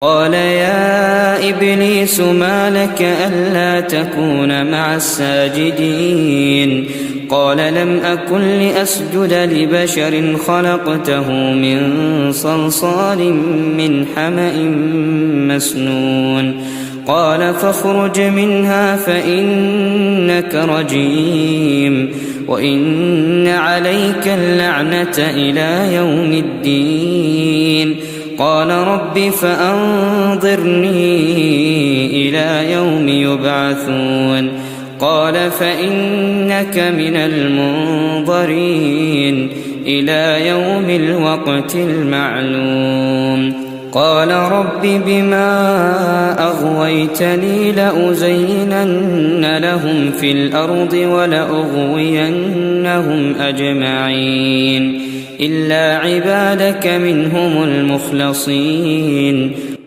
قال يا إبليس ما لك ألا تكون مع الساجدين قال لم أكن لأسجد لبشر خلقته من صلصال من حمأ مسنون قال فاخرج منها فإنك رجيم وإن عليك اللعنة إلى يوم الدين قال رب فأنظرني إلى يوم يبعثون قال فإنك من المنظرين إلى يوم الوقت المعلوم قال رب بما أغويتني لأزينن لهم في الأرض ولأغوينهم أجمعين إلا عبادك منهم المخلصين